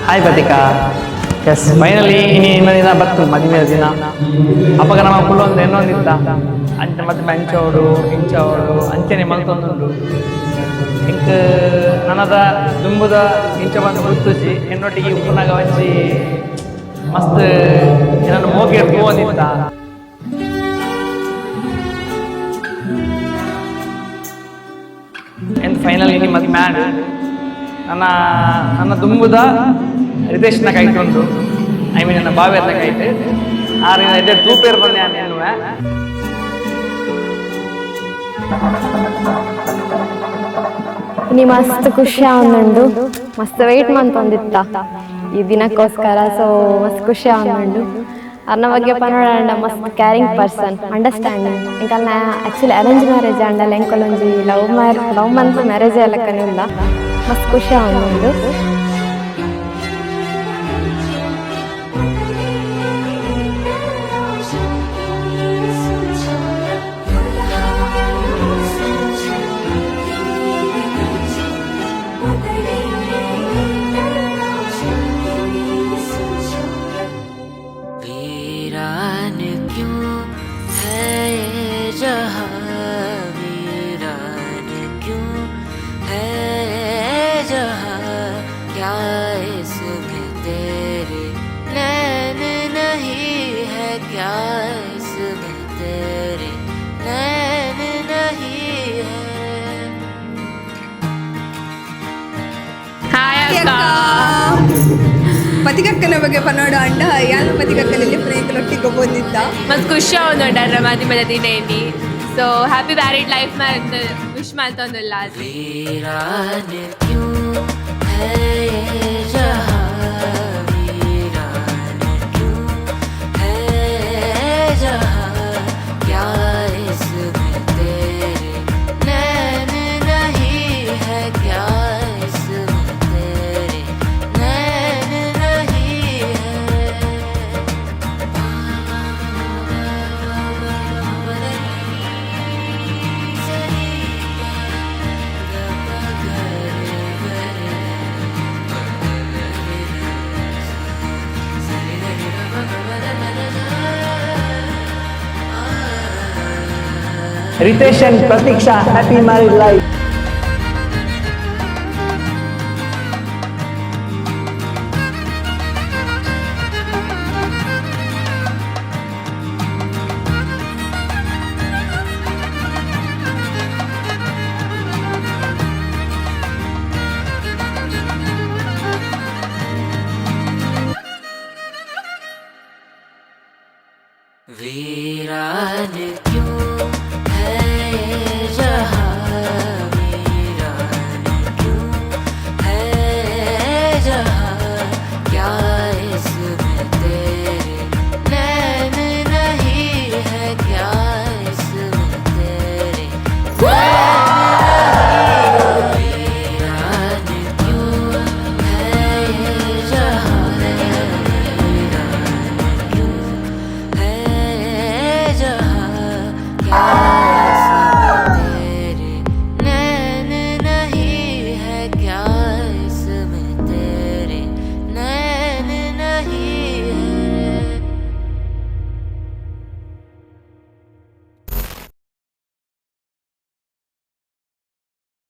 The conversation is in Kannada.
ಹಾಯ್ ಬದಿಕಾ. ಎಸ್ ಫೈನಲಿ ಇನ್ನಿನ ದಿನ ಬತ್ತು ಮದುವೆ ದಿನ. ಅಪ್ಪಗ ನಮ್ಮ ಕುಲ್ಲೊಂದು ಇನ್ನೊಂದಿತ್ತ ಅಂಚೆ ಮತ್ತೆ ಮಂಚೋಡು ಇಂಚೋಡು ಅಂಚೆನೆ ಮಲ್ತೊಂದುಂಡು ಇಂಕ್ ನನದ ದುಂಬುದ ಇಂಚ ಬಂದು ಗುರುತಿಸಿ ಎನ್ನೊಟ್ಟಿಗೆ ಉಪ್ಪುನಾಗ ಹಚ್ಚಿ ಮಸ್ತ್ ನನ್ನ ಮೋಗೆ ಹೋಗಿತ್ತ. ಎಂತ ಫೈನಲ್ ಇನಿ ಮತ್ತೆ ಮ್ಯಾಡ್ ನನ್ನ ದುಂಬುದ ರಿತೇಶ್ನ ಕೈಕೊಂಡು ಐ ಮೀನ್ ನನ್ನ ಬಾವೇರ್ನ ಕೈಟ್ ಆರು ಎಡ್ಡೆ ತೂಪೇರು ಬಂದೆ ಎನ್ನುವೆ. ಇನಿ ಮಸ್ತ್ ಖುಷಿ ಆವೊಂದುಂಡು, ಮಸ್ತ್ ವೆಯ್ಟ್ ಮಂತೊಂದಿತ್ತ ಈ ದಿನಕ್ಕೋಸ್ಕರ. ಸೊ ಮಸ್ತ್ ಖುಷಿ ಆವೊಂದುಂಡು. ಅರ್ನ ಬಗ್ಗೆ ಪನೋಡ ಮಸ್ತ್ ಕ್ಯಾರಿಂಗ್ ಪರ್ಸನ್, ಅಂಡರ್ಸ್ಟ್ಯಾಂಡಿಂಗ್. ಇಂಕಲ್ನ ಆ್ಯಕ್ಚುಲಿ ಅರೇಂಜ್ ಮ್ಯಾರೇಜ್ ಅಂಡಲ್ಲ ಎಂಕಲೊಂಜಿ ಲವ್ ಮಂತ್ ಮ್ಯಾರೇಜ್ ಎಲ್ಲಕ್ಕನೇ ಇಲ್ಲ. ಮಸ್ತ್ ಖುಷಿ ಆವೊಂದುಂಡು. ಮತಿಕಕ್ಕನ ಬಗ್ಗೆ ಪನ್ನೋಡ ಅಂಡ ಯಾನ ಮತಿಕಕ್ಕನಲ್ಲಿ ಪ್ರೇಂಕಲೊಟ್ಟಿಗೆ ಬಂದಿದ್ದ ಮಸ್ತ್ ಖುಷಿ ಆವೊಂದುಂಡು ಅದ್ರ ಮದುವೆ ದಿನ ಎನ್ನಿ. ಸೊ ಹ್ಯಾಪಿ ಮ್ಯಾರಿಡ್ ಲೈಫ್ ಅಂತ ವಿಶ್ ಮಾಡ್ತೊಂದುಲ್ಲ. Ritesh and Pratiksha happy married life. वीरान क्यों है